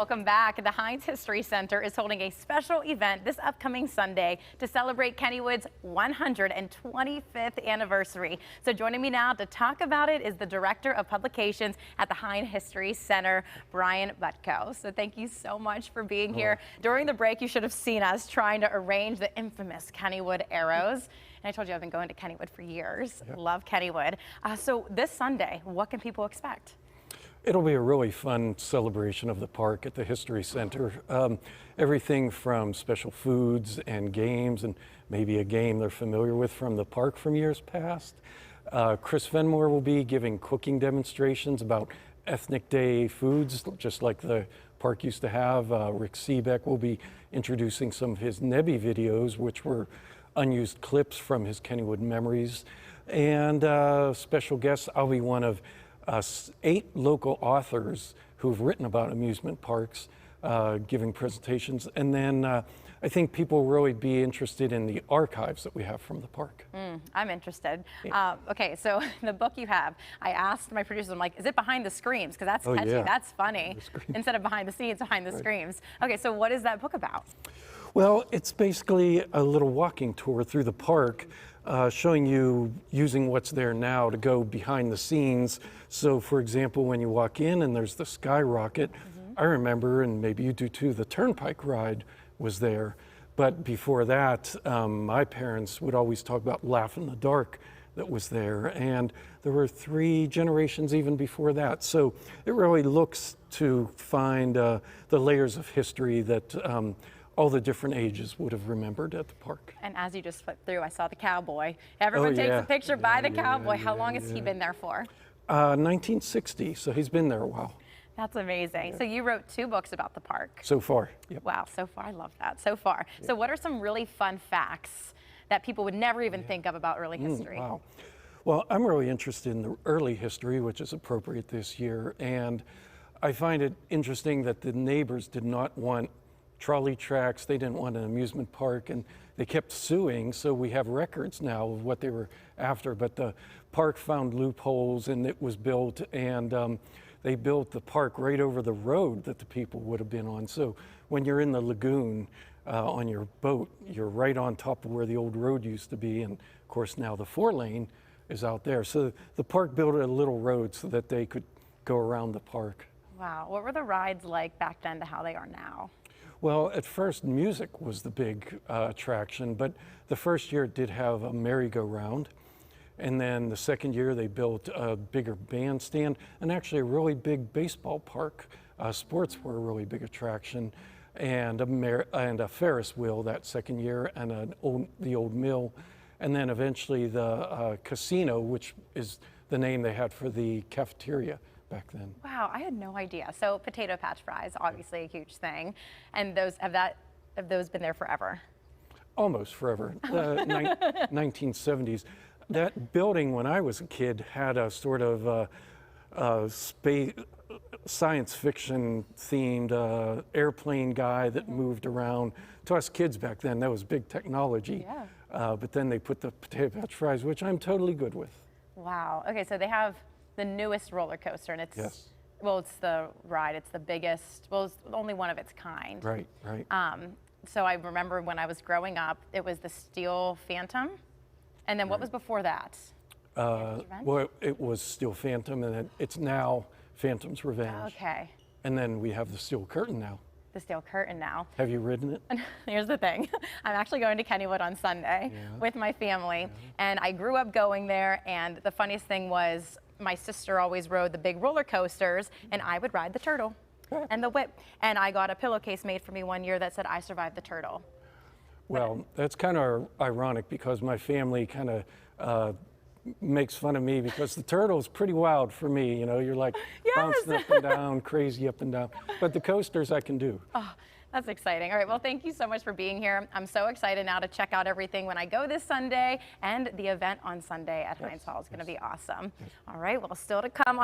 welcome back. The Heinz History Center is holding a special event this upcoming Sunday to celebrate Kennywood's 125th anniversary. So joining me now to talk about it is the Director of Publications at the Heinz History Center, Brian Butko. So thank you so much for being here. During the break, you should have seen us trying to arrange the infamous Kennywood arrows. And I told you I've been going to Kennywood for years. Yep. Love Kennywood. So this Sunday, what can people expect? It'll be a really fun celebration of the park at the History Center. Everything from special foods and games, and maybe a game they're familiar with from the park from years past. Chris Venmore will be giving cooking demonstrations about ethnic day foods, just like the park used to have. Rick Seebeck will be introducing some of his Nebby videos, which were unused clips from his Kennywood memories. And special guests, I'll be one of 8 local authors who've written about amusement parks giving presentations. And then I think people will really be interested in the archives that we have from the park. I'm interested. Yeah. Okay, so the book you have, I asked my producers, I'm like, is it behind the screams? Because that's catchy, yeah. That's funny. Instead of behind the scenes, behind the screams. Okay, so what is that book about? Well, it's basically a little walking tour through the park, showing you using what's there now to go behind the scenes. So, for example, when you walk in and there's the skyrocket, I remember, and maybe you do too, the Turnpike ride was there. But before that, my parents would always talk about Laugh in the Dark that was there. And there were 3 generations even before that. So it really looks to find the layers of history that all the different ages would have remembered at the park. And as you just flipped through, I saw the cowboy. Everyone takes a picture by the cowboy. How long has he been there for? 1960, so he's been there a while. That's amazing. Yeah. So you wrote 2 books about the park. So far. Yep. Wow, so far, I love that, so far. Yep. So what are some really fun facts that people would never even think of about early history? Wow. Well, I'm really interested in the early history, which is appropriate this year. And I find it interesting that the neighbors did not want trolley tracks, they didn't want an amusement park, and they kept suing, so we have records now of what they were after. But the park found loopholes and it was built, and they built the park right over the road that the people would have been on. So when you're in the lagoon on your boat, you're right on top of where the old road used to be, and of course now the 4-lane is out there. So the park built a little road so that they could go around the park. Wow, what were the rides like back then to how they are now? Well, at first, music was the big attraction, but the first year it did have a merry-go-round. And then the second year, they built a bigger bandstand and actually a really big baseball park. Sports were a really big attraction, and a Ferris wheel that second year, and the old mill. And then eventually the casino, which is the name they had for the cafeteria back then. Wow, I had no idea. So potato patch fries, obviously a huge thing. And those have those been there forever? Almost forever. 1970s. That building, when I was a kid, had a sort of space science fiction themed airplane guy that moved around. To us kids back then, that was big technology. Yeah. But then they put the potato patch fries, which I'm totally good with. Wow. Okay, so they have the newest roller coaster, and it's well, it's the ride. It's the biggest. Well, it's only one of its kind. Right, right. So I remember when I was growing up, it was the Steel Phantom, and then what was before that? Well, it was Steel Phantom, and then it's now Phantom's Revenge. Okay. And then we have the Steel Curtain now. The Steel Curtain now. Have you ridden it? Here's the thing. I'm actually going to Kennywood on Sunday with my family, and I grew up going there, and the funniest thing was my sister always rode the big roller coasters, and I would ride the turtle and the whip. And I got a pillowcase made for me one year that said, I survived the turtle. Well, that's kind of ironic because my family kind of makes fun of me because the turtle is pretty wild for me. You know, you're like bouncing up and down, crazy up and down. But the coasters I can do. Oh, that's exciting. All right, well, thank you so much for being here. I'm so excited now to check out everything when I go this Sunday, and the event on Sunday at Heinz Hall is going to be awesome. All right, well, still to come on